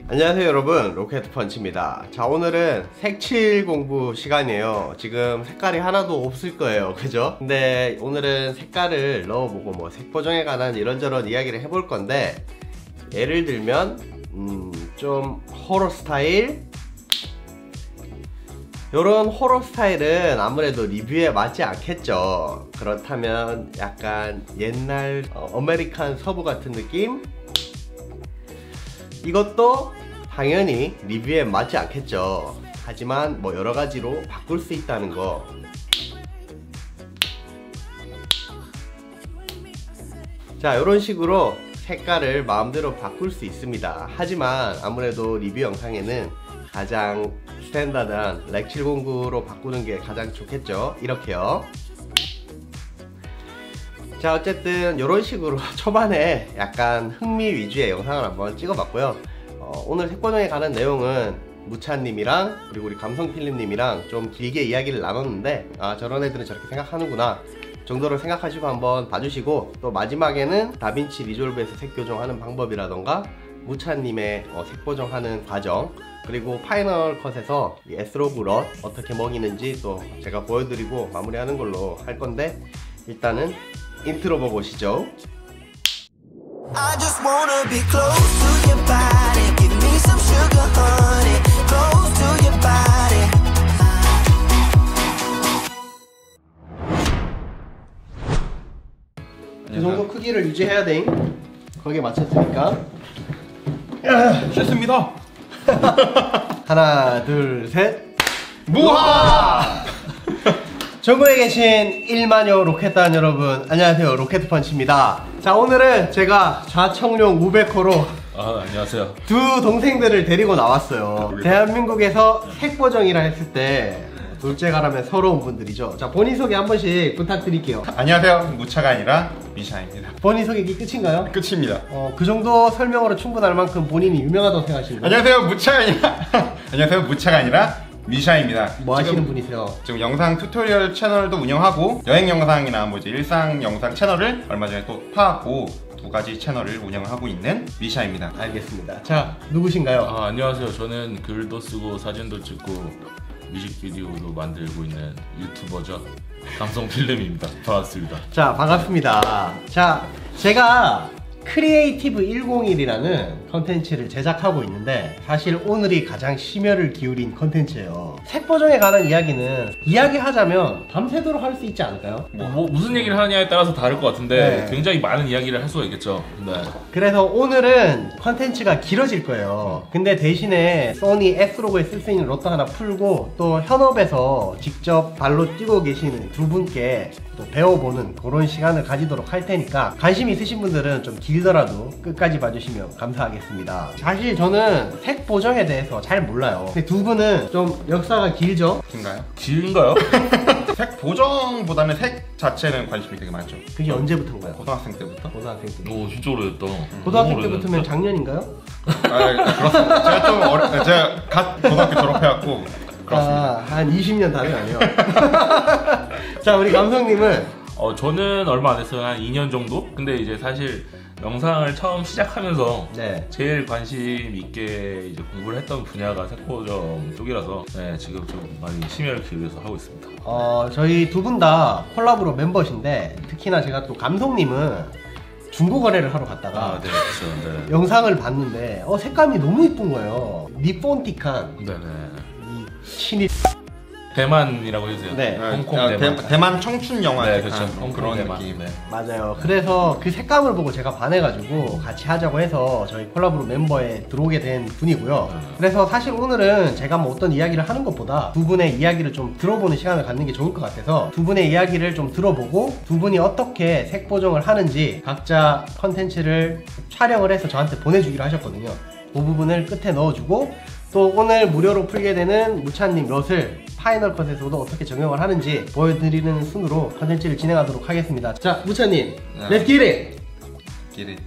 안녕하세요 여러분, 로켓펀치입니다. 자, 오늘은 색칠 공부 시간이에요. 지금 색깔이 하나도 없을 거예요, 그죠? 근데 오늘은 색깔을 넣어보고 뭐 색보정에 관한 이런저런 이야기를 해볼 건데, 예를 들면 좀 호러 스타일, 요런 호러 스타일은 아무래도 리뷰에 맞지 않겠죠. 그렇다면 약간 옛날 아메리칸 서부 같은 느낌? 이것도 당연히 리뷰에 맞지 않겠죠. 하지만 뭐 여러가지로 바꿀 수 있다는 거. 자, 이런 식으로 색깔을 마음대로 바꿀 수 있습니다. 하지만 아무래도 리뷰 영상에는 가장 스탠다드한 렉 709로 바꾸는 게 가장 좋겠죠. 이렇게요. 자, 어쨌든 이런 식으로 초반에 약간 흥미 위주의 영상을 한번 찍어봤고요. 오늘 색보정에 관한 내용은 무차님이랑 그리고 우리 감성필름님이랑 좀 길게 이야기를 나눴는데, 아, 저런 애들은 저렇게 생각하는구나 정도로 생각하시고 한번 봐주시고, 또 마지막에는 다빈치 리졸브에서 색교정하는 방법이라던가 무차님의 색보정하는 과정, 그리고 파이널 컷에서 이 S로그 럿 어떻게 먹이는지 또 제가 보여드리고 마무리하는 걸로 할 건데, 일단은 인트로 보고 오시죠. I just wanna be close to your body. Give me some sugar, honey. Close to your body. 이 정도 크기를 유지해야 돼. 거기에 맞췄으니까. 됐습니다. 하나, 둘, 셋. 무하! 전국에 계신 1만여 로켓단 여러분, 안녕하세요. 로켓펀치입니다. 자, 오늘은 제가 좌청룡 우베코로 안녕하세요. 두 동생들을 데리고 나왔어요. 대한민국에서 색보정이라 했을 때 둘째가라면 서러운 분들이죠. 자, 본인 소개 한 번씩 부탁드릴게요. 안녕하세요. 무차가 아니라 미샤입니다. 본인 소개기 끝인가요? 끝입니다. 그 정도 설명으로 충분할 만큼 본인이 유명하다고 생각하시는 거예요? 안녕하세요. 무차가 아니라 안녕하세요. 무차가 아니라 미샤입니다. 뭐 하시는 분이세요? 지금 영상 튜토리얼 채널도 운영하고 여행 영상이나 뭐 이제 일상 영상 채널을 얼마 전에 또 파악고 두 가지 채널을 운영을 하고 있는 미샤입니다. 알겠습니다. 자, 누구신가요? 안녕하세요. 저는 글도 쓰고 사진도 찍고 뮤직비디오도 만들고 있는 유튜버죠. 감성필름입니다. 반갑습니다. 자, 반갑습니다. 자, 제가 크리에이티브 101이라는 컨텐츠를 제작하고 있는데, 사실 오늘이 가장 심혈을 기울인 컨텐츠예요. 색보정에 관한 이야기는 이야기하자면 밤새도록 할 수 있지 않을까요? 뭐 무슨 얘기를 하냐에 따라서 다를 것 같은데 네. 굉장히 많은 이야기를 할 수가 있겠죠. 네. 그래서 오늘은 컨텐츠가 길어질 거예요. 근데 대신에 소니 S로그에 쓸 수 있는 로또 하나 풀고, 또 현업에서 직접 발로 뛰고 계시는 두 분께 또 배워보는 그런 시간을 가지도록 할 테니까, 관심 있으신 분들은 좀 길더라도 끝까지 봐주시면 감사하겠습니다. 사실 저는 색 보정에 대해서 잘 몰라요. 근데 두 분은 좀 역사가 길죠? 긴가요? 길인가요? 색 보정보다는 색 자체는 관심이 되게 많죠. 그게 언제부터인가요? 고등학생 때부터. 고등학생 때. 오, 진짜 오래됐다. 고등학생 너무 때부터면 오래됐다. 작년인가요? 그렇습니다. 제가 좀 제가 갓 고등학교 졸업해갖고 그렇습니다. 한 20년 다는 아니에요. 자, 우리 감성님은? 저는 얼마 안 됐어요. 한 2년 정도? 근데 이제 사실 영상을 처음 시작하면서 네. 제일 관심 있게 이제 공부를 했던 분야가 색보정 쪽이라서, 네, 지금 좀 많이 심혈을 기울여서 하고 있습니다. 저희 두 분 다 콜라보로 멤버신데, 특히나 제가 또 감성님은 중고 거래를 하러 갔다가 네, 그렇죠. 네. 영상을 봤는데 색감이 너무 이쁜 거예요. 니폰틱한 네네. 이 친이. 대만이라고 해주세요. 네. 홍콩 대만. 대만 청춘 영화 네, 약간 그렇죠. 홍콩 그런 대만. 느낌. 네. 맞아요. 그래서 그 색감을 보고 제가 반해가지고 같이 하자고 해서 저희 콜라보로 멤버에 들어오게 된 분이고요. 그래서 사실 오늘은 제가 뭐 어떤 이야기를 하는 것보다 두 분의 이야기를 좀 들어보는 시간을 갖는 게 좋을 것 같아서, 두 분의 이야기를 좀 들어보고 두 분이 어떻게 색 보정을 하는지 각자 컨텐츠를 촬영을 해서 저한테 보내주기로 하셨거든요. 그 부분을 끝에 넣어주고, 또 오늘 무료로 풀게 되는 무차님 럿을 파이널 컷에서도 어떻게 적용을 하는지 보여드리는 순으로 컨텐츠를 진행하도록 하겠습니다. 자, 무차님, 렛츠 기릿! 기릿.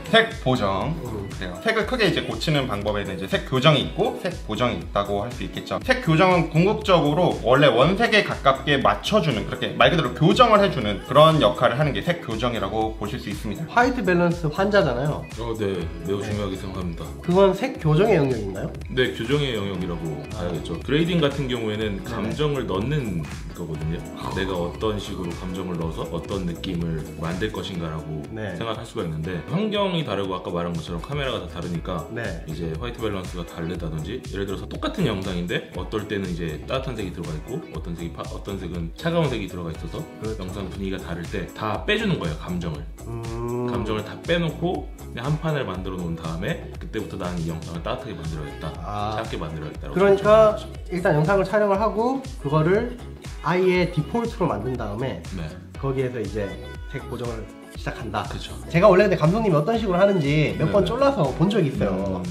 색 보정. 그래요. 색을 크게 이제 고치는 방법에는 이제 색 교정이 있고 색 보정이 있다고 할 수 있겠죠. 색 교정은 궁극적으로 원래 원색에 가깝게 맞춰주는, 그렇게 말 그대로 교정을 해주는 그런 역할을 하는 게 색 교정이라고 보실 수 있습니다. 화이트 밸런스 환자잖아요. 네, 매우 중요하게 생각합니다. 그건 색 교정의 영역인가요? 네, 교정의 영역이라고 봐야겠죠. 그레이딩 같은 경우에는 감정을 넣는 거거든요. 내가 어떤 식으로 감정을 넣어서 어떤 느낌을 만들 것인가라고 네. 생각할 수가 있는데, 환경이 다르고 아까 말한 것처럼 카메라가 다 다르니까 네. 이제 화이트 밸런스가 다르다든지, 예를 들어서 똑같은 영상인데 어떨 때는 이제 따뜻한 색이 들어가 있고 어떤 색은 차가운 색이 들어가 있어서 그렇죠. 영상 분위기가 다를 때 다 빼주는 거예요. 감정을 다 빼놓고 그냥 한 판을 만들어 놓은 다음에 그때부터 나는 이 영상을 따뜻하게 만들어야겠다, 차갑게 만들어야겠다. 그러니까 일단 영상을 촬영을 하고 그거를 아예 디폴트로 만든 다음에 네, 거기에서 이제 색 보정을 시작한다. 그렇죠. 제가 원래 근데 감독님이 어떤 식으로 하는지 몇 번 네. 쫄라서 본 적이 있어요.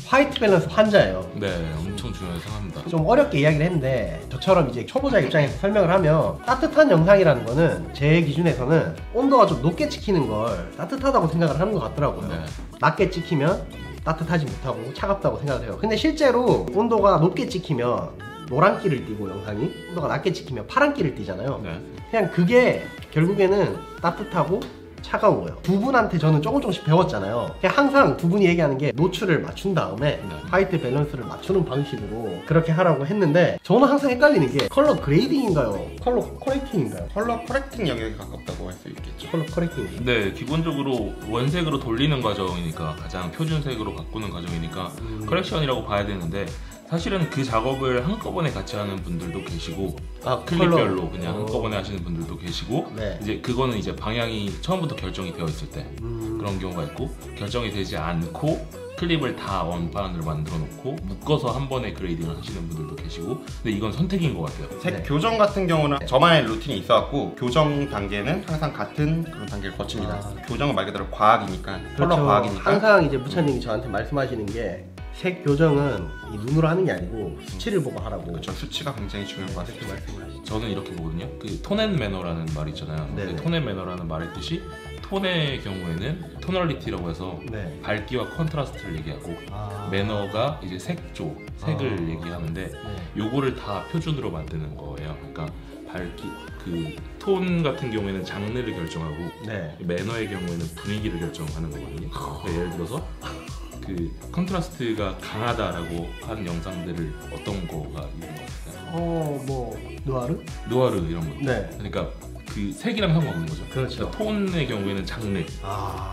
화이트 밸런스 환자예요. 네, 엄청 중요하게 생각합니다. 좀 어렵게 이야기를 했는데 저처럼 이제 초보자 입장에서 설명을 하면, 따뜻한 영상이라는 거는 제 기준에서는 온도가 좀 높게 찍히는 걸 따뜻하다고 생각을 하는 것 같더라고요. 네. 낮게 찍히면 따뜻하지 못하고 차갑다고 생각을 해요. 근데 실제로 온도가 높게 찍히면 노란기를 띠고 영상이 온도가 낮게 찍히면 파란기를 띠잖아요. 네. 그냥 그게 결국에는 따뜻하고 차가운 거예요. 두 분한테 저는 조금씩 배웠잖아요. 그냥 항상 두 분이 얘기하는 게 노출을 맞춘 다음에 화이트 밸런스를 맞추는 방식으로 그렇게 하라고 했는데, 저는 항상 헷갈리는 게 컬러 그레이딩인가요? 컬러 커렉팅인가요? 컬러 커렉팅 영역에 가깝다고 할 수 있겠죠. 컬러 커렉팅. 네, 기본적으로 원색으로 돌리는 과정이니까, 가장 표준색으로 바꾸는 과정이니까 커렉션이라고 봐야 되는데, 사실은 그 작업을 한꺼번에 같이 하는 분들도 계시고, 클립별로 그냥 한꺼번에 하시는 분들도 계시고, 네. 이제 그거는 이제 방향이 처음부터 결정이 되어 있을 때 그런 경우가 있고, 결정이 되지 않고 클립을 다 원판으로 만들어 놓고 묶어서 한 번에 그레이딩을 하시는 분들도 계시고, 근데 이건 선택인 것 같아요. 색 네. 교정 같은 경우는 저만의 루틴이 있어갖고 교정 단계는 항상 같은 그런 단계를 거칩니다. 교정은 말 그대로 과학이니까, 컬러 과학이니까. 항상 이제 무차님이 저한테 말씀하시는 게, 색 교정은 이 눈으로 하는 게 아니고 수치를 보고 하라고. 그렇죠. 수치가 굉장히 중요한 것 같습니다. 저는 이렇게 보거든요. 그 톤앤 매너라는 말이 있잖아요. 네네. 톤앤 매너라는 말의 뜻이, 톤의 경우에는 토널리티라고 해서 네. 밝기와 컨트라스트를 얘기하고, 매너가 이제 색조, 색을 얘기하는데, 요거를 다 표준으로 만드는 거예요. 그러니까 밝기, 그 톤 같은 경우에는 장르를 결정하고, 네. 매너의 경우에는 분위기를 결정하는 거거든요. 그러니까 예를 들어서 그 컨트라스트가 강하다라고 하는 영상들을 어떤 거가 있는 것 같아요? 뭐 누아르? 누아르 이런 거. 네. 그러니까 그 색이랑 상관없는 거죠. 그렇죠. 그러니까 톤의 경우에는 장르,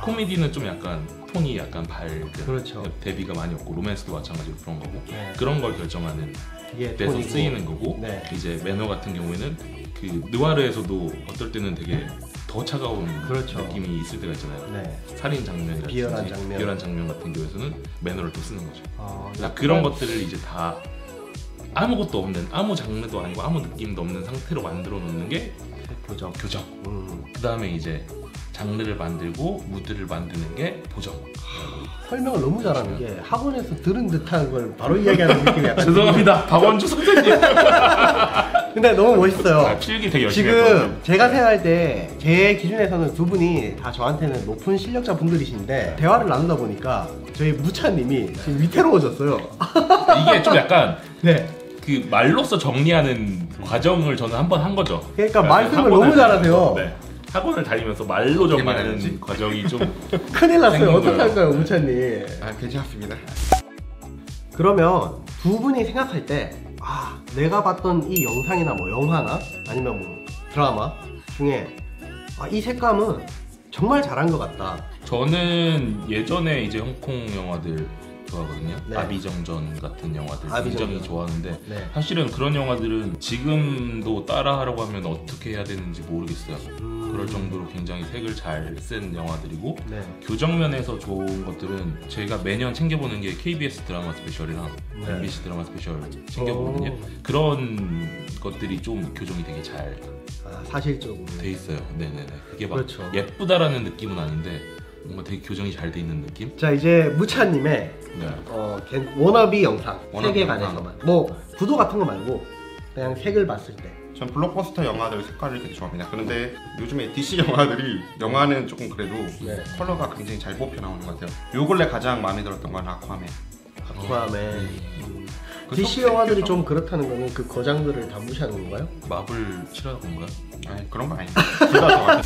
코미디는 좀 약간 톤이 약간 밝은, 그렇죠. 대비가 많이 없고, 로맨스도 마찬가지로 그런 거고, 네. 그런 걸 결정하는 이게 데서 톤이고. 쓰이는 거고, 네. 이제 매너 같은 경우에는 그 느와르에서도 어떨 때는 되게 더 차가운 그렇죠. 느낌이 있을 때가 있잖아요. 네. 살인 장면이라든지 비열한 장면. 같은 경우에서는 매너를 또 쓰는 거죠. 약간 그런 것들을 이제 다 아무것도 없는, 아무 장르도 아니고 아무 느낌도 없는 상태로 만들어 놓는 게 교정. 그 다음에 이제 장르를 만들고 무드를 만드는 게 보정. 설명을 너무 잘하는 게, 학원에서 들은 듯한 걸 바로 이야기하는 느낌이 약간. 죄송합니다, 박원주 선생님. 근데 너무 멋있어요. 필기 되게 열심히 지금 했거든요. 제가 생각할 때 제 기준에서는 두 분이 다 저한테는 높은 실력자 분들이신데, 대화를 나누다 보니까 저희 무차님이 지금 위태로워졌어요. 이게 좀 약간 네. 그 말로써 정리하는 과정을 저는 한번 한 거죠. 그러니까 말씀을 너무 잘하세요. 네. 학원을 다니면서 말로 정리하는 말하는지? 과정이 좀 큰일 났어요. 생긴 어떻게 거예요. 할까요, 무차님? 괜찮습니다. 그러면 두 분이 생각할 때, 내가 봤던 이 영상이나 뭐 영화나 아니면 뭐 드라마 중에 이 색감은 정말 잘한 것 같다. 저는 예전에 이제 홍콩 영화들 좋아하거든요. 네. 아비정전 같은 영화들 아비정전. 굉장히 좋아하는데, 네. 사실은 그런 영화들은 지금도 따라하려고 하면 어떻게 해야 되는지 모르겠어요. 그럴 정도로 굉장히 색을 잘 쓴 영화들이고, 네. 교정면에서 좋은 것들은 제가 매년 챙겨보는 게 KBS 드라마 스페셜이랑 네. MBC 드라마 스페셜 챙겨보거든요. 그런 것들이 좀 교정이 되게 잘 사실적으로 돼 있어요. 네네네. 그게 막 그렇죠. 예쁘다라는 느낌은 아닌데 뭔가 되게 교정이 잘 돼 있는 느낌? 자, 이제 무차님의 네. 워너비 영상 워너비 세계관에서만, 뭐 구도 같은 거 말고 그냥 색을 봤을 때 전 블록버스터 영화들 색깔을 되게 좋아합니다. 그런데 요즘에 DC 영화들이 영화는 조금 그래도 네. 컬러가 굉장히 잘 뽑혀 나오는 것 같아요. 요 근래 가장 마음에 들었던 건 아쿠아맨. 아쿠아맨. 그 DC 영화들이 좀 그렇다는 거는 그 거장들을 다 무시하는 건가요? 마블 싫어하는 건가요? 아니 그런 거 아니에요. 둘다 좋아요.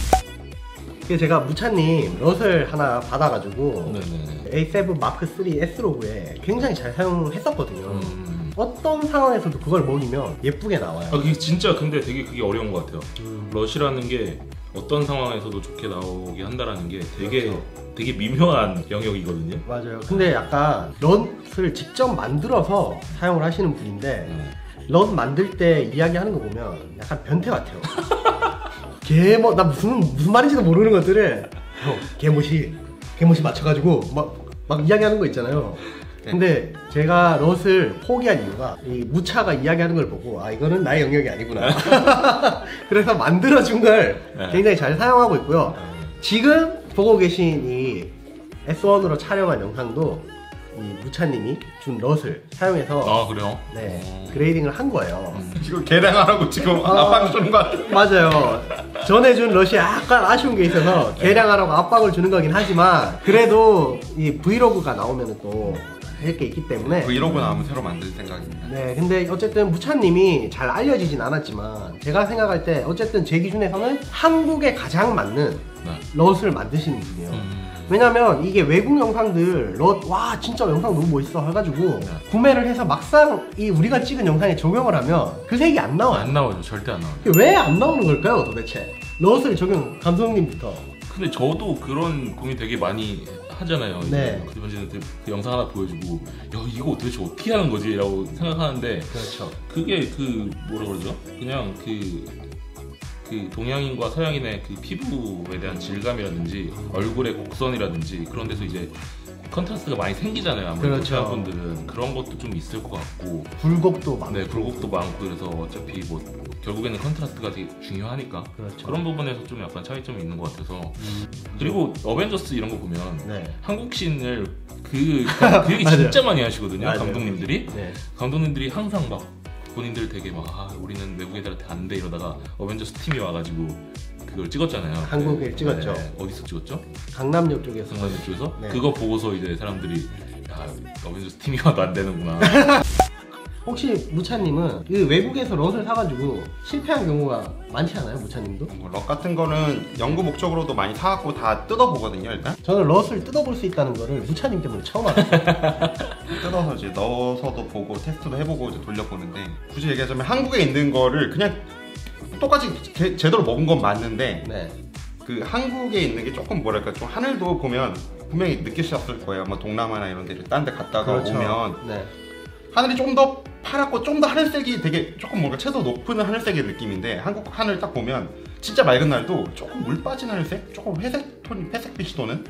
이게 제가 무찬님 럿을 하나 받아가지고 네네. A7 마크 3 S로그에 굉장히 잘 사용했었거든요. 음. 어떤 상황에서도 그걸 먹이면 예쁘게 나와요. 그게 진짜 근데 되게 그게 어려운 것 같아요. 음. 럿이라는 게 어떤 상황에서도 좋게 나오게 한다라는 게 되게 그렇죠. 되게 미묘한 영역이거든요. 맞아요. 근데 약간 럿을 직접 만들어서 사용을 하시는 분인데 럿 만들 때 이야기하는 거 보면 약간 변태 같아요. 나 무슨 말인지도 모르는 것들을 개모시 맞춰가지고 막 이야기하는 거 있잖아요. 근데 제가 럿을 포기한 이유가 이 무차가 이야기하는 걸 보고 아 이거는 나의 영역이 아니구나. 그래서 만들어준 걸 굉장히 잘 사용하고 있고요. 지금 보고 계신 이 S1으로 촬영한 영상도 이 무차님이 준 럿을 사용해서 아 그래요? 네, 그레이딩을 한 거예요. 지금 개량하라고 지금 압박 주는 거 같아요. 맞아요. 전에 준 럿이 약간 아쉬운 게 있어서 개량하라고 압박을 주는 거긴 하지만 그래도 이 브이로그가 나오면 또 할 게 있기 때문에 브이로그 나오면 새로 만들 생각입니다. 네, 근데 어쨌든 무찬님이 잘 알려지진 않았지만 제가 생각할 때 어쨌든 제 기준에서는 한국에 가장 맞는 네. 럿을 만드시는 분이에요. 왜냐면 이게 외국 영상들 럿 와 진짜 영상 너무 멋있어 해가지고 구매를 해서 막상 이 우리가 찍은 영상에 적용을 하면 그 색이 안 나와요. 안 나오죠. 절대 안 나와요. 왜 안 나오는 걸까요 도대체? 럿을 적용 감독님부터. 근데 저도 그런 고민 되게 많이 하잖아요. 네. 그 번째는 그 영상 하나 보여주고 야 이거 도대체 어떻게 하는 거지? 라고 생각하는데 그렇죠. 그게 그 뭐라 그러죠? 그냥 그 동양인과 서양인의 그 피부에 대한 질감이라든지 얼굴의 곡선이라든지 그런 데서 이제 컨트라스트가 많이 생기잖아요. 아무래도 그렇죠. 서양 분들은 그런 것도 좀 있을 것 같고 굴곡도 많고. 네 굴곡도 많고 그래서 어차피 뭐 결국에는 컨트라스트가 되게 중요하니까 그렇죠. 그런 부분에서 좀 약간 차이점이 있는 것 같아서 그리고 어벤져스 이런 거 보면 네. 한국신을 그게 맞아요. 진짜 많이 하시거든요. 맞아요. 감독님들이 네. 감독님들이 항상 막 본인들 되게 막 우리는 외국 애들한테 안 돼 이러다가 어벤져스 팀이 와가지고 그걸 찍었잖아요. 한국에 찍었죠. 어디서 찍었죠? 강남역 쪽에서. 성남역 쪽에서 네. 그거 보고서 이제 사람들이 야 어벤져스 팀이 와도 안 되는구나. 혹시 무차님은 그 외국에서 럿을 사가지고 실패한 경우가 많지 않아요, 무차님도? 럭 같은 거는 연구 목적으로도 많이 사갖고 다 뜯어보거든요. 일단 저는 럿을 뜯어볼 수 있다는 거를 무차님 때문에 처음 알았어요. 뜯어서 이제 넣어서도 보고 테스트도 해보고 이제 돌려보는데 굳이 얘기하자면 한국에 있는 거를 그냥 똑같이 제대로 먹은 건 맞는데 네. 그 한국에 있는 게 조금 뭐랄까 좀 하늘도 보면 분명히 느끼셨을 거예요. 뭐 동남아나 이런 데를 딴 데 갔다가 오면 네. 하늘이 좀 더 파랗고 좀 더 하늘색이 되게 조금 뭔가 채도 높은 하늘색의 느낌인데 한국 하늘 딱 보면 진짜 맑은 날도 조금 물 빠진 하늘색, 조금 회색 톤, 회색빛이 도는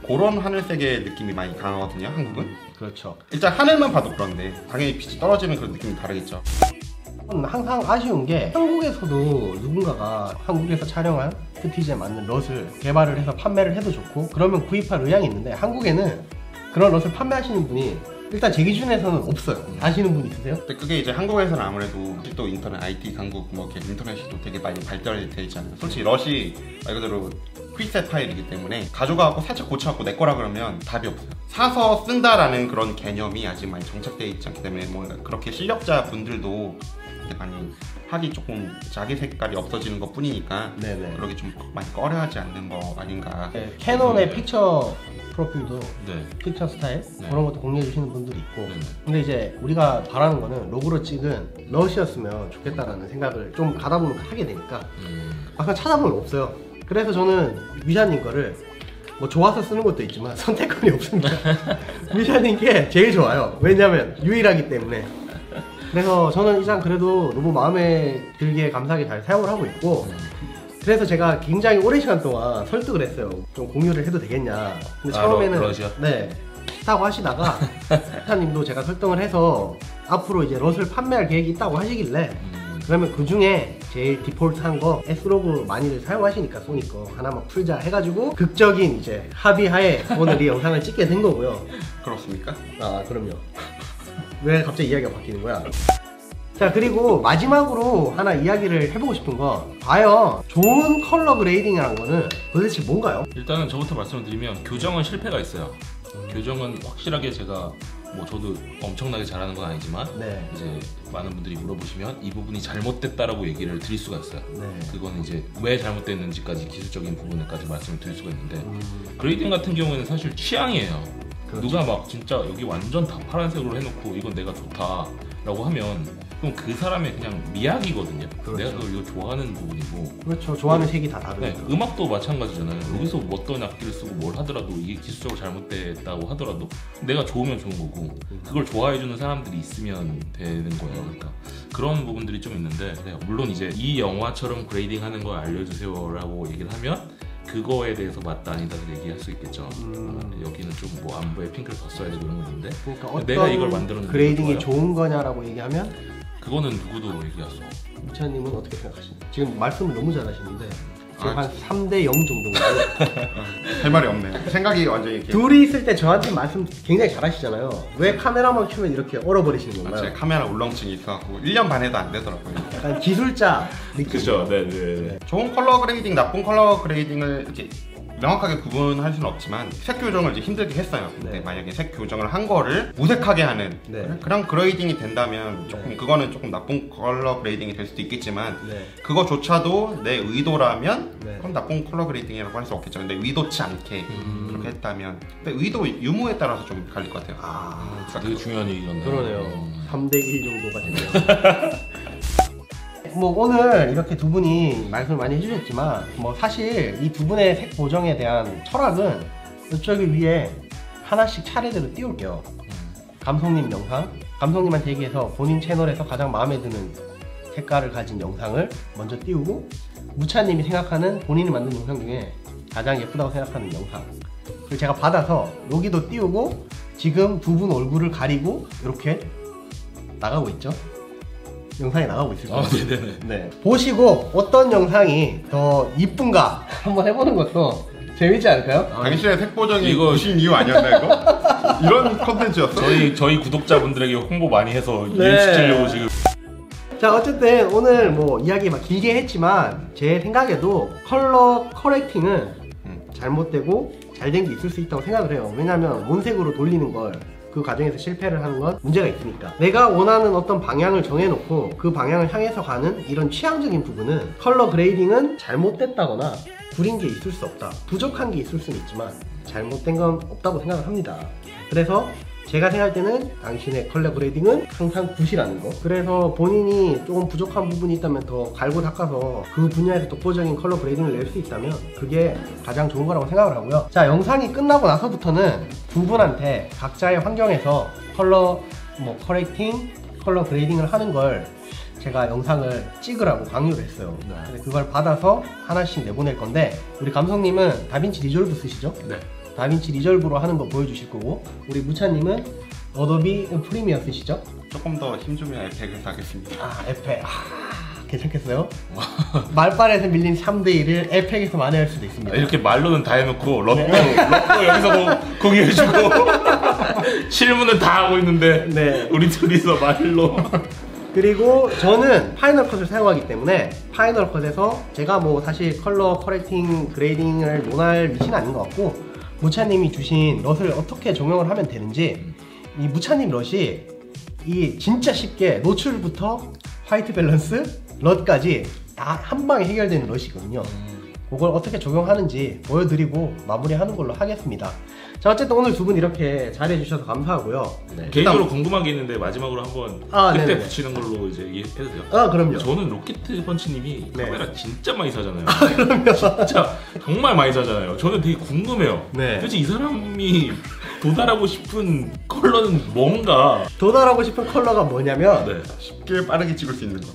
그런 하늘색의 느낌이 많이 강하거든요. 한국은 그렇죠. 일단 하늘만 봐도 그런데 당연히 빛이 떨어지는 그런 느낌이 다르겠죠. 항상 아쉬운 게 한국에서도 누군가가 한국에서 촬영한 스티즈에 맞는 럿을 개발을 해서 판매를 해도 좋고 그러면 구입할 의향이 있는데 한국에는 그런 럿을 판매하시는 분이 일단 제 기준에서는 없어요. 아시는 분 있으세요? 근데 그게 이제 한국에서는 아무래도 또 인터넷 IT 강국 뭐 이렇게 인터넷이 또 되게 많이 발달돼 있잖아요. 솔직히 럿이 말 그대로 프리셋 파일이기 때문에 가져가고 살짝 고쳐갖고 내 거라 그러면 답이 없어요. 사서 쓴다라는 그런 개념이 아직 많이 정착되어 있지 않기 때문에 뭔가 그렇게 실력자 분들도 이렇게 많이 하기 조금 자기 색깔이 없어지는 것 뿐이니까 네네. 그러기 좀 많이 꺼려하지 않는 거 아닌가. 네, 캐논의 픽처 프로필도 네. 픽처 스타일 네. 그런 것도 공유해 주시는 분들이 있고 네. 근데 이제 우리가 바라는 거는 로그로 찍은 럿이었으면 좋겠다라는 생각을 좀 가다 보면 하게 되니까 막상 찾아보면 없어요. 그래서 저는 미샤님 거를 뭐 좋아서 쓰는 것도 있지만 선택권이 없습니다. 미샤님 게 제일 좋아요. 왜냐면 유일하기 때문에. 그래서 저는 일단 그래도 너무 마음에 들게 감사하게 잘 사용을 하고 있고 그래서 제가 굉장히 오랜 시간 동안 설득을 했어요. 좀 공유를 해도 되겠냐. 근데 처음에는 럿이요? 네 싫다고 하시다가 스타님도 제가 설득을 해서 앞으로 이제 럿을 판매할 계획이 있다고 하시길래 그러면 그 중에 제일 디폴트한 거 S로그 많이들 사용하시니까 소니 거 하나만 풀자 해가지고 극적인 이제 합의하에 오늘 이 영상을 찍게 된 거고요. 그렇습니까? 아 그럼요. 왜 갑자기 이야기가 바뀌는 거야? 자, 그리고 마지막으로 하나 이야기를 해보고 싶은 건 과연 좋은 컬러 그레이딩이라는 거는 도대체 뭔가요? 일단은 저부터 말씀을 드리면 교정은 실패가 있어요. 교정은 확실하게 제가 뭐 저도 엄청나게 잘하는 건 아니지만 네. 이제 많은 분들이 물어보시면 이 부분이 잘못됐다라고 얘기를 드릴 수가 있어요. 네. 그건 이제 왜 잘못됐는지까지 기술적인 부분에까지 말씀을 드릴 수가 있는데 그레이딩 같은 경우에는 사실 취향이에요. 그렇죠. 누가 막 진짜 여기 완전 다 파란색으로 해놓고 이건 내가 좋다라고 하면 그럼 그 사람의 그냥 미학이거든요. 그렇죠. 내가 그걸 이거 좋아하는 부분이고. 그렇죠. 좋아하는 색이 다 다르죠. 네, 음악도 마찬가지잖아요. 여기서 어떤 악기를 쓰고 뭘 하더라도 이게 기술적으로 잘못됐다고 하더라도 내가 좋으면 좋은 거고 그걸 좋아해주는 사람들이 있으면 되는 거예요. 그러니까 그런 부분들이 좀 있는데 물론 이제 이 영화처럼 그레이딩하는 걸 알려주세요라고 얘기를 하면 그거에 대해서 맞다 아니다를 얘기할 수 있겠죠. 여기는 좀 뭐 안부에 핑크를 더 써야 되고 이런 거 있는데 그러니까 어떤 내가 이걸 만들었는데 그레이딩이 좋아요? 좋은 거냐라고 얘기하면 그거는 누구도 얘기할 수 없어. 무차님은 어떻게 생각하십니까? 지금 말씀을 너무 잘하시는데 지금 아, 한 3대 0 정도인데 할 말이 없네요. 생각이 완전히 이렇게. 둘이 있을 때 저한테 말씀 굉장히 잘하시잖아요. 왜 카메라만 켜면 이렇게 얼어버리시는 제 건가요? 카메라 울렁증이 있어갖고 1년 반 해도 안 되더라고요. 약간 기술자 느낌. 그죠? 네네. 좋은 컬러 그레이딩, 나쁜 컬러 그레이딩을 이렇게 명확하게 구분할 수는 없지만 색 교정을 이제 힘들게 했어요. 근데 네. 만약에 색 교정을 한 거를 무색하게 하는 네. 그런 그레이딩이 된다면 조금 네. 그거는 조금 나쁜 컬러 그레이딩이 될 수도 있겠지만 네. 그거조차도 내 의도라면 네. 그럼 나쁜 컬러 그레이딩이라고 할 수 없겠죠. 근데 의도치 않게 그렇게 했다면 근데 의도 유무에 따라서 좀 갈릴 것 같아요. 아, 되게 중요한 얘기였네요. 그러네요. 3대 1 정도가 되네요. 뭐 오늘 이렇게 두 분이 말씀을 많이 해주셨지만 뭐 사실 이 두 분의 색 보정에 대한 철학은 이쪽에 위에 하나씩 차례대로 띄울게요. 감성님 영상, 감성님한테 얘기해서 본인 채널에서 가장 마음에 드는 색깔을 가진 영상을 먼저 띄우고 무차님이 생각하는 본인이 만든 영상 중에 가장 예쁘다고 생각하는 영상 그리고 제가 받아서 여기도 띄우고 지금 두 분 얼굴을 가리고 이렇게 나가고 있죠. 영상이 나가고 있을 거예요. 네네네. 네. 보시고 어떤 영상이 더 이쁜가 한번 해보는 것도 재밌지 않을까요? 당신의 색 보정이 이거- 무신 이유 아니었나 이거? 이런 컨텐츠였어? 저희 구독자분들에게 홍보 많이 해서 네. 유입시키려고 지금. 자, 어쨌든 오늘 뭐 이야기 막 길게 했지만 제 생각에도 컬러 커렉팅은 잘못되고 잘된 게 있을 수 있다고 생각을 해요. 왜냐면 원색으로 돌리는 걸 그 과정에서 실패를 하는 건 문제가 있으니까. 내가 원하는 어떤 방향을 정해놓고 그 방향을 향해서 가는 이런 취향적인 부분은 컬러 그레이딩은 잘못됐다거나 구린 게 있을 수 없다. 부족한 게 있을 수는 있지만 잘못된 건 없다고 생각을 합니다. 그래서 제가 생각할 때는 당신의 컬러 그레이딩은 항상 굿이라는 거. 그래서 본인이 조금 부족한 부분이 있다면 더 갈고 닦아서 그 분야에서 독보적인 컬러 그레이딩을 낼 수 있다면 그게 가장 좋은 거라고 생각을 하고요. 자, 영상이 끝나고 나서부터는 두 분한테 각자의 환경에서 컬러 커렉팅, 컬러 그레이딩을 하는 걸 제가 영상을 찍으라고 강요를 했어요. 근데 그걸 받아서 하나씩 내보낼 건데 우리 감성님은 다빈치 리졸브 쓰시죠? 네. 다빈치 리졸브로 하는 거 보여주실 거고 우리 무차님은 어도비 프리미어 쓰시죠? 조금 더 힘 주면 에펙을 사겠습니다. 아, 에펙. 괜찮겠어요? 말빨에서 밀린 3대1을 에펙에서 만회할 수도 있습니다. 이렇게 말로는 다 해놓고 럭고 네. 여기서 공유해주고 실무는 다 하고 있는데 네. 우리 둘이서 말로. 그리고 저는 파이널 컷을 사용하기 때문에 파이널 컷에서 제가 뭐 사실 컬러 커렉팅 그레이딩을 논할 위치는 아닌 것 같고 무차님이 주신 럿을 어떻게 적용을 하면 되는지 이 무차님 럿이 이 진짜 쉽게 노출부터 화이트 밸런스 럿까지 다 한 방에 해결되는 럿이거든요. 그걸 어떻게 적용하는지 보여드리고 마무리하는 걸로 하겠습니다. 자, 어쨌든 오늘 두 분 이렇게 잘해주셔서 감사하고요. 네. 개인적으로 궁금한 게 있는데 마지막으로 한번 아, 끝에 네네네. 붙이는 걸로 이제 얘기해도 돼요? 아, 그럼요. 저는 로켓 펀치님이 네. 카메라 진짜 많이 사잖아요. 진짜 정말 많이 사잖아요. 저는 되게 궁금해요. 네. 도대체 이 사람이 도달하고 싶은 컬러는 뭔가. 도달하고 싶은 컬러가 뭐냐면 네. 쉽게 빠르게 찍을 수 있는 거.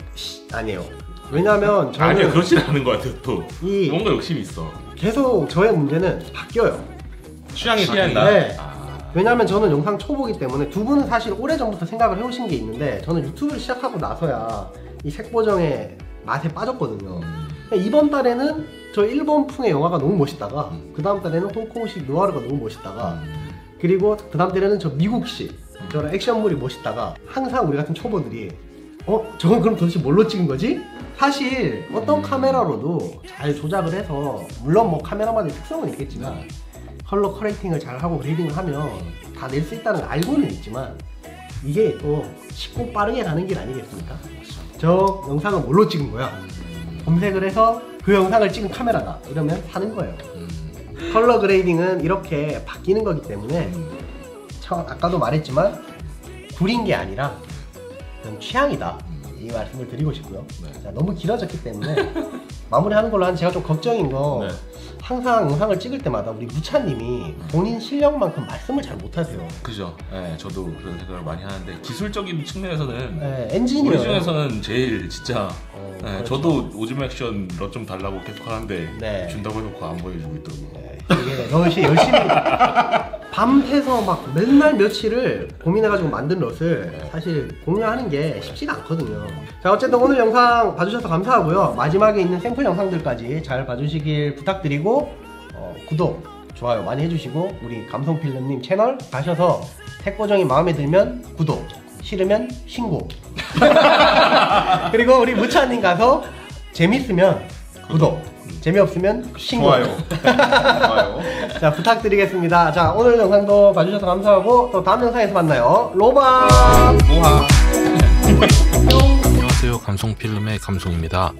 아니에요. 왜냐면 저는 아니요, 그렇진 않은 것 같아요. 또 이 뭔가 욕심이 있어. 계속 저의 문제는 바뀌어요. 취향이 취향이 바뀐다. 네. 아, 왜냐면 저는 영상 초보기 때문에 두 분은 사실 오래전부터 생각을 해오신 게 있는데 저는 유튜브를 시작하고 나서야 이 색보정의 맛에 빠졌거든요. 이번 달에는 저 일본풍의 영화가 너무 멋있다가 그 다음 달에는 홍콩식 느와르가 너무 멋있다가 그리고 그 다음 달에는 저 미국식 저런 액션물이 멋있다가 항상 우리 같은 초보들이 저건 그럼 도대체 뭘로 찍은 거지? 사실 어떤 카메라로도 잘 조작을 해서, 물론 뭐 카메라마다 특성은 있겠지만 컬러 커렉팅을 잘 하고 그레이딩을 하면 다 낼 수 있다는 걸 알고는 있지만, 이게 또 쉽고 빠르게 가는 길 아니겠습니까? 저 영상은 뭘로 찍은 거야? 검색을 해서 그 영상을 찍은 카메라다 이러면 사는 거예요. 컬러 그레이딩은 이렇게 바뀌는 거기 때문에 아까도 말했지만 구린 게 아니라 그냥 취향이다, 이 말씀을 드리고 싶고요. 자, 너무 길어졌기 때문에 마무리하는 걸로 한. 제가 좀 걱정인 거, 항상 영상을 찍을 때마다 우리 무차님이 본인 실력만큼 말씀을 잘 못하세요. 그죠. 네, 저도 그런 생각을 많이 하는데, 기술적인 측면에서는 엔지니어 우리 중에서는 제일 진짜 그렇죠. 저도 오즘 액션 너 좀 달라고 계속 하는데 준다고 해놓고 안 보여주고 있더라고요. 이게 럿이 열심히 밤새서 막 맨날 며칠을 고민해가지고 만든 럿을 사실 공유하는 게 쉽지가 않거든요. 자, 어쨌든 오늘 영상 봐주셔서 감사하고요. 마지막에 있는 샘플 영상들까지 잘 봐주시길 부탁드리고, 구독, 좋아요 많이 해주시고, 우리 감성필름님 채널 가셔서 색보정이 마음에 들면 구독, 싫으면 신고 그리고 우리 무차님 가서 재밌으면 구독, 재미없으면 신고. 좋아요. 좋아요. 자, 부탁드리겠습니다. 자, 오늘 영상도 봐주셔서 감사하고, 또 다음 영상에서 만나요. 로바! 우와. 안녕하세요. 감성필름의 감성입니다.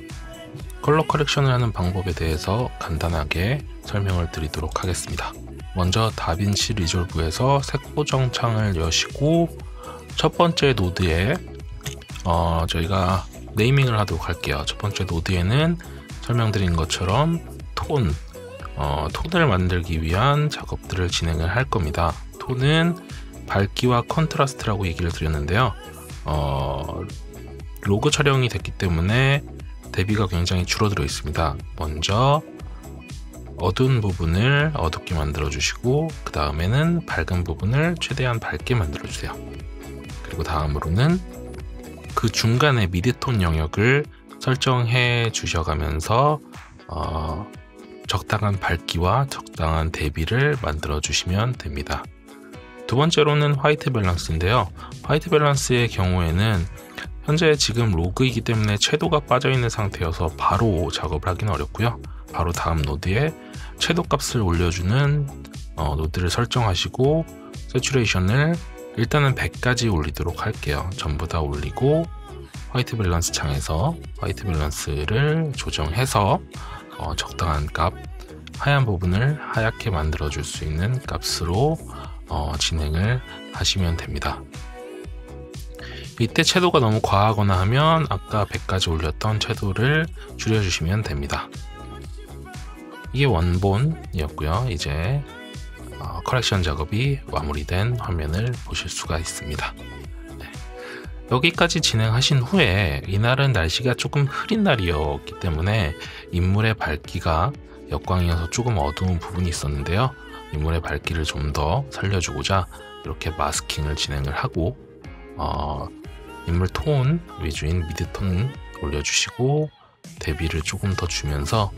컬러 커렉션을 하는 방법에 대해서 간단하게 설명을 드리도록 하겠습니다. 먼저 다빈치 리졸브에서 색보정 창을 여시고, 첫 번째 노드에 저희가 네이밍을 하도록 할게요. 첫 번째 노드에는 설명드린 것처럼 톤을 만들기 위한 작업들을 진행을 할 겁니다. 톤은 밝기와 컨트라스트라고 얘기를 드렸는데요. 로그 촬영이 됐기 때문에 대비가 굉장히 줄어들어 있습니다. 먼저 어두운 부분을 어둡게 만들어 주시고, 그 다음에는 밝은 부분을 최대한 밝게 만들어 주세요. 그리고 다음으로는 그 중간에 미드톤 영역을 설정해 주셔가면서 적당한 밝기와 적당한 대비를 만들어 주시면 됩니다. 두 번째로는 화이트 밸런스인데요. 화이트 밸런스의 경우에는 현재 지금 로그이기 때문에 채도가 빠져 있는 상태여서 바로 작업을 하기는 어렵고요. 바로 다음 노드에 채도 값을 올려주는 노드를 설정하시고, 세츄레이션을 일단은 100까지 올리도록 할게요. 전부 다 올리고, 화이트 밸런스 창에서 화이트 밸런스를 조정해서 적당한 값, 하얀 부분을 하얗게 만들어 줄 수 있는 값으로 진행을 하시면 됩니다. 이때 채도가 너무 과하거나 하면 아까 100까지 올렸던 채도를 줄여주시면 됩니다. 이게 원본이었고요. 이제 커렉션 작업이 마무리된 화면을 보실 수가 있습니다. 여기까지 진행하신 후에, 이날은 날씨가 조금 흐린 날이었기 때문에 인물의 밝기가 역광이어서 조금 어두운 부분이 있었는데요. 인물의 밝기를 좀 더 살려주고자 이렇게 마스킹을 진행을 하고, 인물 톤 위주인 미드톤 올려주시고, 대비를 조금 더 주면서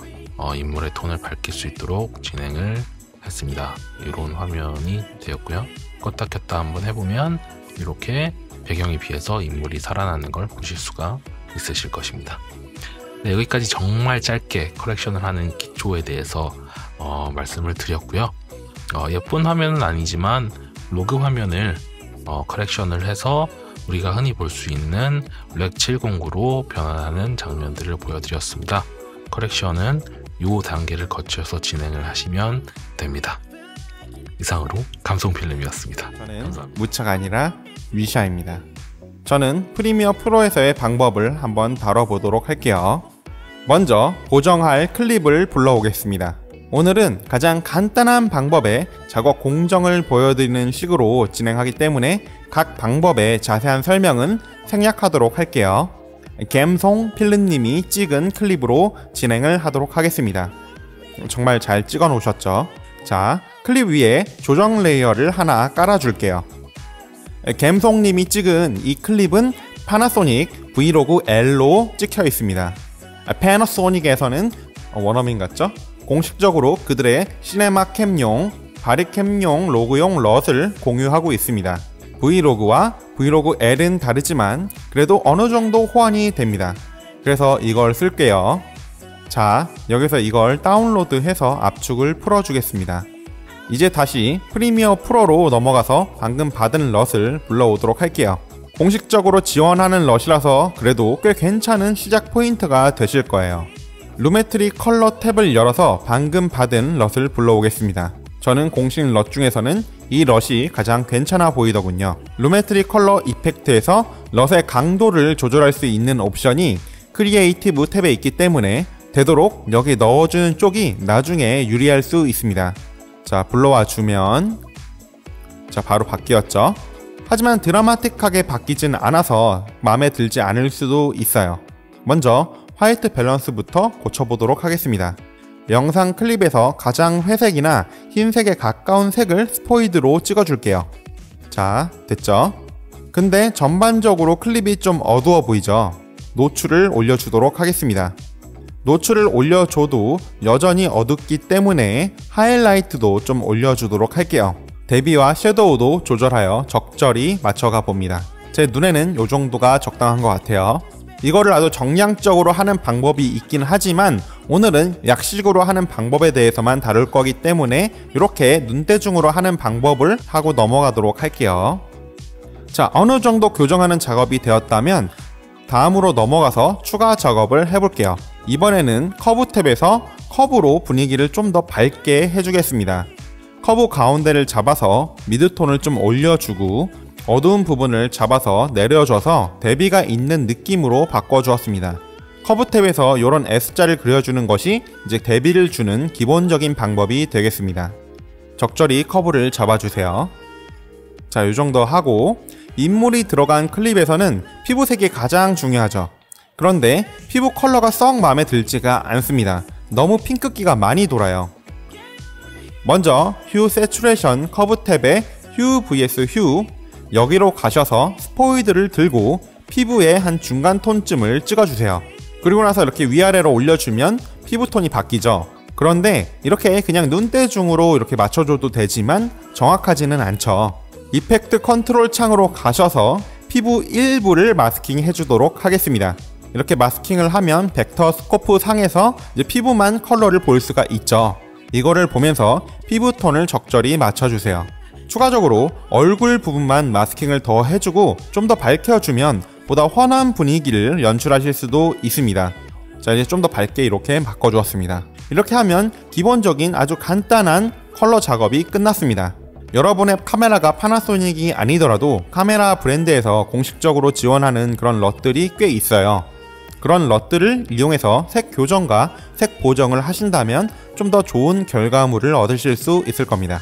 인물의 톤을 밝힐 수 있도록 진행을 했습니다. 이런 화면이 되었고요. 껐다 켰다 한번 해보면 이렇게 배경에 비해서 인물이 살아나는 걸 보실 수가 있으실 것입니다. 네, 여기까지 정말 짧게 커렉션을 하는 기초에 대해서 말씀을 드렸고요. 예쁜 화면은 아니지만 로그 화면을 커렉션을 해서 우리가 흔히 볼 수 있는 렉 709로 변환하는 장면들을 보여드렸습니다. 커렉션은 이 단계를 거쳐서 진행을 하시면 됩니다. 이상으로 감성필름이었습니다. 저는 감사합니다. 무차가 아니라 위샤입니다. 저는 프리미어 프로에서의 방법을 한번 다뤄보도록 할게요. 먼저 보정할 클립을 불러오겠습니다. 오늘은 가장 간단한 방법의 작업 공정을 보여드리는 식으로 진행하기 때문에 각 방법의 자세한 설명은 생략하도록 할게요. 감성필름님이 찍은 클립으로 진행을 하도록 하겠습니다. 정말 잘 찍어 놓으셨죠? 자, 클립 위에 조정 레이어를 하나 깔아줄게요. 감성님이 찍은 이 클립은 파나소닉 브이로그 L로 찍혀 있습니다. 파나소닉에서는 원어민 같죠? 공식적으로 그들의 시네마캠용, 바리캠용 로그용 럿을 공유하고 있습니다. 브이로그와 브이로그 L은 다르지만 그래도 어느 정도 호환이 됩니다. 그래서 이걸 쓸게요. 자, 여기서 이걸 다운로드해서 압축을 풀어주겠습니다. 이제 다시 프리미어 프로로 넘어가서 방금 받은 럿을 불러오도록 할게요. 공식적으로 지원하는 럿이라서 그래도 꽤 괜찮은 시작 포인트가 되실 거예요. 루메트리 컬러 탭을 열어서 방금 받은 럿을 불러오겠습니다. 저는 공식 럿 중에서는 이 럿이 가장 괜찮아 보이더군요. 루메트리 컬러 이펙트에서 럿의 강도를 조절할 수 있는 옵션이 크리에이티브 탭에 있기 때문에 되도록 여기 넣어주는 쪽이 나중에 유리할 수 있습니다. 자, 불러와 주면 자, 바로 바뀌었죠. 하지만 드라마틱하게 바뀌진 않아서 마음에 들지 않을 수도 있어요. 먼저 화이트 밸런스부터 고쳐보도록 하겠습니다. 영상 클립에서 가장 회색이나 흰색에 가까운 색을 스포이드로 찍어줄게요. 자, 됐죠? 근데 전반적으로 클립이 좀 어두워 보이죠? 노출을 올려주도록 하겠습니다. 노출을 올려줘도 여전히 어둡기 때문에 하이라이트도 좀 올려주도록 할게요. 대비와 섀도우도 조절하여 적절히 맞춰가 봅니다. 제 눈에는 이 정도가 적당한 것 같아요. 이거를 아주 정량적으로 하는 방법이 있긴 하지만 오늘은 약식으로 하는 방법에 대해서만 다룰 거기 때문에 이렇게 눈대중으로 하는 방법을 하고 넘어가도록 할게요. 자, 어느 정도 교정하는 작업이 되었다면 다음으로 넘어가서 추가 작업을 해볼게요. 이번에는 커브 탭에서 커브로 분위기를 좀 더 밝게 해주겠습니다. 커브 가운데를 잡아서 미드톤을 좀 올려주고 어두운 부분을 잡아서 내려줘서 대비가 있는 느낌으로 바꿔주었습니다. 커브 탭에서 이런 S자를 그려주는 것이 이제 대비를 주는 기본적인 방법이 되겠습니다. 적절히 커브를 잡아주세요. 자, 이 정도 하고 인물이 들어간 클립에서는 피부색이 가장 중요하죠. 그런데 피부 컬러가 썩 마음에 들지가 않습니다. 너무 핑크기가 많이 돌아요. 먼저 휴 세츄레이션 커브 탭에 휴 vs 휴 여기로 가셔서 스포이드를 들고 피부의 한 중간 톤쯤을 찍어주세요. 그리고 나서 이렇게 위아래로 올려주면 피부톤이 바뀌죠. 그런데 이렇게 그냥 눈대중으로 이렇게 맞춰줘도 되지만 정확하지는 않죠. 이펙트 컨트롤 창으로 가셔서 피부 일부를 마스킹 해주도록 하겠습니다. 이렇게 마스킹을 하면 벡터 스코프 상에서 이제 피부만 컬러를 볼 수가 있죠. 이거를 보면서 피부톤을 적절히 맞춰주세요. 추가적으로 얼굴 부분만 마스킹을 더 해주고 좀 더 밝혀주면 보다 환한 분위기를 연출하실 수도 있습니다. 자, 이제 좀 더 밝게 이렇게 바꿔주었습니다. 이렇게 하면 기본적인 아주 간단한 컬러 작업이 끝났습니다. 여러분의 카메라가 파나소닉이 아니더라도 카메라 브랜드에서 공식적으로 지원하는 그런 럿들이 꽤 있어요. 그런 럿들을 이용해서 색 교정과 색 보정을 하신다면 좀 더 좋은 결과물을 얻으실 수 있을 겁니다.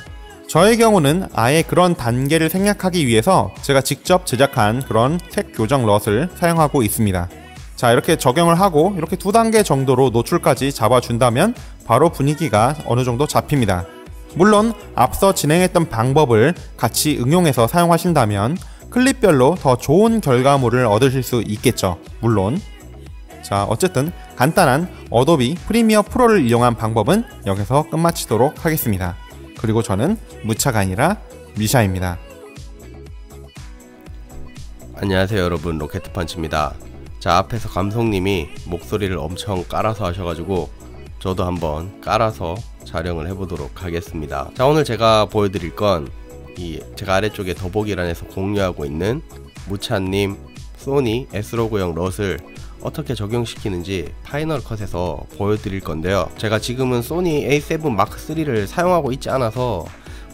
저의 경우는 아예 그런 단계를 생략하기 위해서 제가 직접 제작한 그런 색 교정 럿을 사용하고 있습니다. 자, 이렇게 적용을 하고 이렇게 2단계 정도로 노출까지 잡아준다면 바로 분위기가 어느 정도 잡힙니다. 물론 앞서 진행했던 방법을 같이 응용해서 사용하신다면 클립별로 더 좋은 결과물을 얻으실 수 있겠죠. 물론. 자, 어쨌든 간단한 어도비 프리미어 프로를 이용한 방법은 여기서 끝마치도록 하겠습니다. 그리고 저는 무차가 아니라 미샤입니다. 안녕하세요 여러분, 로켓펀치입니다. 자, 앞에서 감성님이 목소리를 엄청 깔아서 하셔가지고 저도 한번 깔아서 촬영을 해보도록 하겠습니다. 자, 오늘 제가 보여드릴 건 이 제가 아래쪽에 더보기란에서 공유하고 있는 무차님 소니 S로그형 럿을 어떻게 적용시키는지 파이널 컷에서 보여드릴 건데요. 제가 지금은 소니 A7 mark3를 사용하고 있지 않아서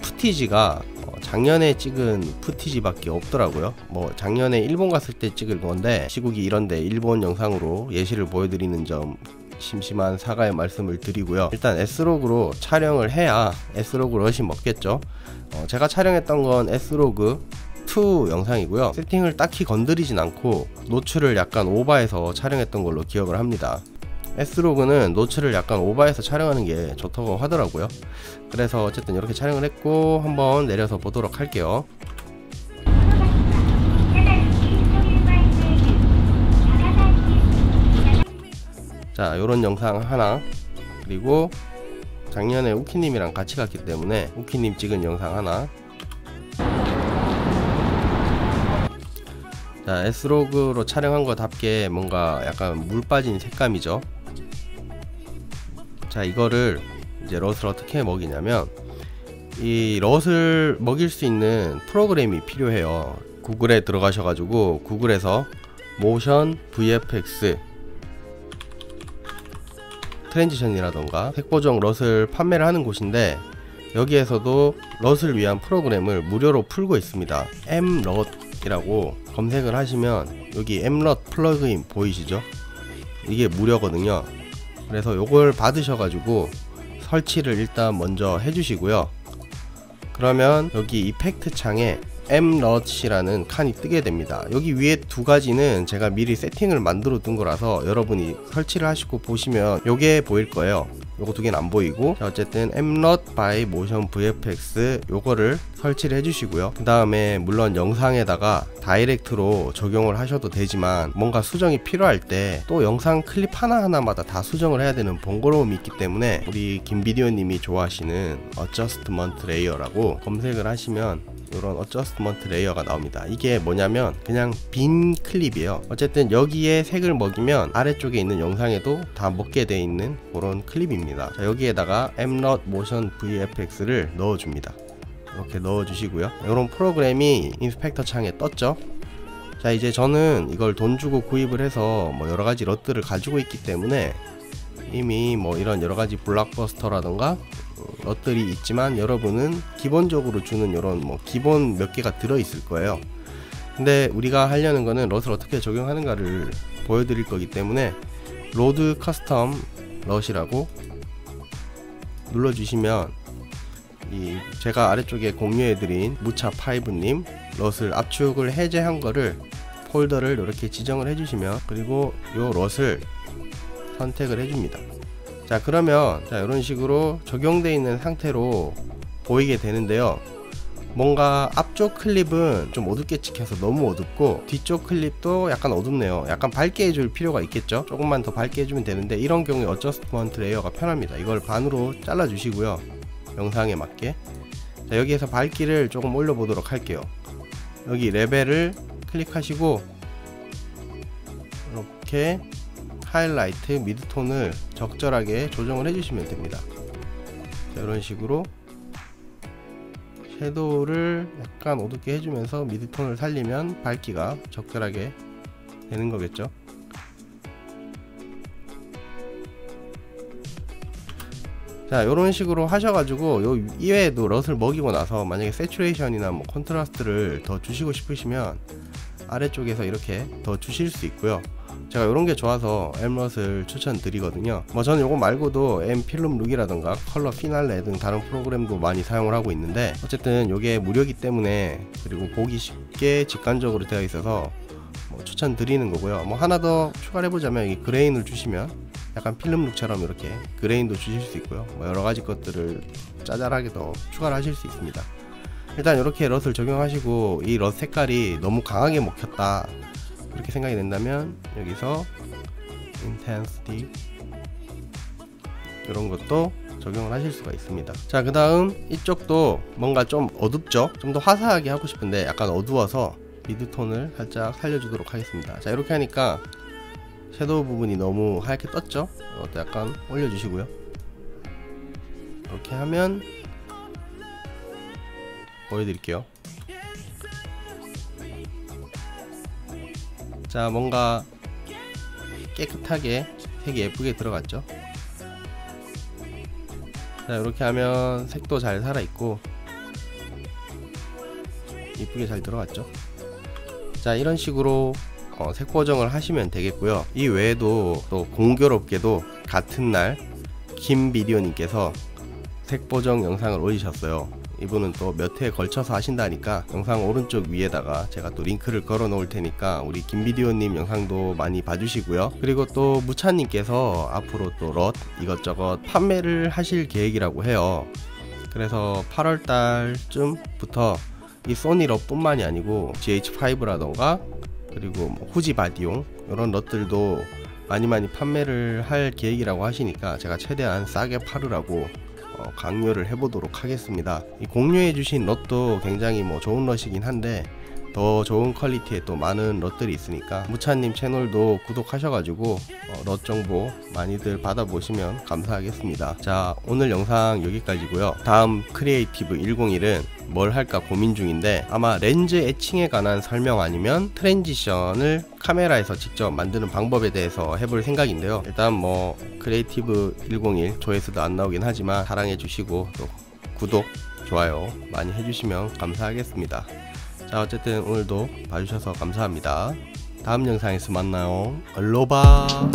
푸티지가 작년에 찍은 푸티지밖에 없더라고요. 뭐 작년에 일본 갔을 때 찍은 건데 시국이 이런데 일본 영상으로 예시를 보여드리는 점 심심한 사과의 말씀을 드리고요. 일단 S로그로 촬영을 해야 S로그 럿이 먹겠죠. 제가 촬영했던 건 S로그 2 영상이고요. 세팅을 딱히 건드리진 않고 노출을 약간 오버해서 촬영했던 걸로 기억을 합니다. S로그는 노출을 약간 오버해서 촬영하는 게 좋다고 하더라고요. 그래서 어쨌든 이렇게 촬영을 했고 한번 내려서 보도록 할게요. 자, 요런 영상 하나, 그리고 작년에 우키님이랑 같이 갔기 때문에 우키님 찍은 영상 하나, 자, S로그로 촬영한 거답게 뭔가 약간 물 빠진 색감이죠. 자, 이거를 이제 럿을 어떻게 먹이냐면, 이 럿을 먹일 수 있는 프로그램이 필요해요. 구글에 들어가셔가지고 구글에서 모션 VFX 트랜지션이라던가 색보정 럿을 판매를 하는 곳인데, 여기에서도 럿을 위한 프로그램을 무료로 풀고 있습니다. mLOT이라고 검색을 하시면 여기 mLOT 플러그인 보이시죠? 이게 무료거든요. 그래서 요걸 받으셔가지고 설치를 일단 먼저 해주시고요. 그러면 여기 이펙트 창에 mLOT이라는 칸이 뜨게 됩니다. 여기 위에 두 가지는 제가 미리 세팅을 만들어 둔 거라서 여러분이 설치를 하시고 보시면 요게 보일 거예요. 요거 두 개는 안 보이고, 자, 어쨌든 mLOT by motion VFX 요거를 설치를 해주시고요. 그 다음에 물론 영상에다가 다이렉트로 적용을 하셔도 되지만, 뭔가 수정이 필요할 때 또 영상 클립 하나하나마다 다 수정을 해야 되는 번거로움이 있기 때문에 우리 김비디오님이 좋아하시는 어저스트먼트 레이어라고 검색을 하시면 이런 어저스트먼트 레이어가 나옵니다. 이게 뭐냐면 그냥 빈 클립이에요. 어쨌든 여기에 색을 먹이면 아래쪽에 있는 영상에도 다 먹게 돼 있는 그런 클립입니다. 자, 여기에다가 mLOT motion VFX를 넣어줍니다. 이렇게 넣어주시고요. 이런 프로그램이 인스펙터 창에 떴죠. 자, 이제 저는 이걸 돈 주고 구입을 해서 뭐 여러가지 럿들을 가지고 있기 때문에 이미 뭐 이런 여러가지 블록버스터라던가 럿들이 있지만, 여러분은 기본적으로 주는 이런 뭐 기본 몇 개가 들어있을 거예요. 근데 우리가 하려는 거는 럿을 어떻게 적용하는가를 보여드릴 거기 때문에 로드 커스텀 럿이라고 눌러주시면 이 제가 아래쪽에 공유해드린 무차5님 럿을 압축을 해제한 거를 폴더를 이렇게 지정을 해주시면, 그리고 요 럿을 선택을 해줍니다. 자, 그러면 자, 이런 식으로 적용되어 있는 상태로 보이게 되는데요. 뭔가 앞쪽 클립은 좀 어둡게 찍혀서 너무 어둡고, 뒤쪽 클립도 약간 어둡네요. 약간 밝게 해줄 필요가 있겠죠. 조금만 더 밝게 해주면 되는데, 이런 경우에 어저스트먼트 레이어가 편합니다. 이걸 반으로 잘라 주시고요, 영상에 맞게. 자, 여기에서 밝기를 조금 올려 보도록 할게요. 여기 레벨을 클릭하시고 이렇게 하이라이트 미드톤을 적절하게 조정을 해주시면 됩니다. 자, 이런 식으로 섀도우를 약간 어둡게 해주면서 미드톤을 살리면 밝기가 적절하게 되는 거겠죠. 자, 이런 식으로 하셔가지고 요 이외에도 럿을 먹이고 나서 만약에 세츄레이션이나 뭐 컨트라스트를 더 주시고 싶으시면 아래쪽에서 이렇게 더 주실 수 있고요. 제가 이런 게 좋아서 mLOT을 추천드리거든요. 뭐 저는 요거 말고도 m필름 룩이라던가 컬러 피날레 등 다른 프로그램도 많이 사용을 하고 있는데, 어쨌든 요게 무료이기 때문에, 그리고 보기 쉽게 직관적으로 되어 있어서 뭐 추천드리는 거고요. 뭐 하나 더 추가를 해보자면, 이 그레인을 주시면 약간 필름 룩처럼 이렇게 그레인도 주실 수 있고요. 뭐 여러가지 것들을 짜잘하게 더 추가를 하실 수 있습니다. 일단 이렇게 럿을 적용하시고 이 럿 색깔이 너무 강하게 먹혔다 그렇게 생각이 된다면, 여기서 인텐시티 이런 것도 적용을 하실 수가 있습니다. 자, 그 다음 이쪽도 뭔가 좀 어둡죠. 좀 더 화사하게 하고 싶은데 약간 어두워서 미드톤을 살짝 살려주도록 하겠습니다. 자, 이렇게 하니까 섀도우 부분이 너무 하얗게 떴죠. 이것도 약간 올려주시고요. 이렇게 하면 보여드릴게요. 자, 뭔가 깨끗하게 색이 예쁘게 들어갔죠. 자, 이렇게 하면 색도 잘 살아있고 이쁘게 잘 들어갔죠. 자, 이런 식으로 색 보정을 하시면 되겠고요. 이 외에도 또 공교롭게도 같은 날 김비디오님께서 색 보정 영상을 올리셨어요. 이분은 또 몇 회에 걸쳐서 하신다니까 영상 오른쪽 위에다가 제가 또 링크를 걸어 놓을 테니까 우리 김비디오님 영상도 많이 봐주시고요. 그리고 또 무차님께서 앞으로 또 럿 이것저것 판매를 하실 계획이라고 해요. 그래서 8월달쯤부터 이 소니 럿 뿐만이 아니고 GH5라던가 그리고 뭐 후지 바디용 이런 럿들도 많이 판매를 할 계획이라고 하시니까 제가 최대한 싸게 팔으라고 강요를 해보도록 하겠습니다. 이 공유해주신 럿도 굉장히 뭐 좋은 럿이긴 한데 더 좋은 퀄리티의 또 많은 럿들이 있으니까 무찬님 채널도 구독하셔가지고 럿 정보 많이들 받아보시면 감사하겠습니다. 자, 오늘 영상 여기까지고요. 다음 크리에이티브 101은 뭘 할까 고민 중인데 아마 렌즈 애칭에 관한 설명 아니면 트랜지션을 카메라에서 직접 만드는 방법에 대해서 해볼 생각인데요. 일단 뭐 크리에이티브 101 조회수도 안 나오긴 하지만 사랑해 주시고 또 구독, 좋아요 많이 해주시면 감사하겠습니다. 자, 어쨌든 오늘도 봐주셔서 감사합니다. 다음 영상에서 만나요. 알로바.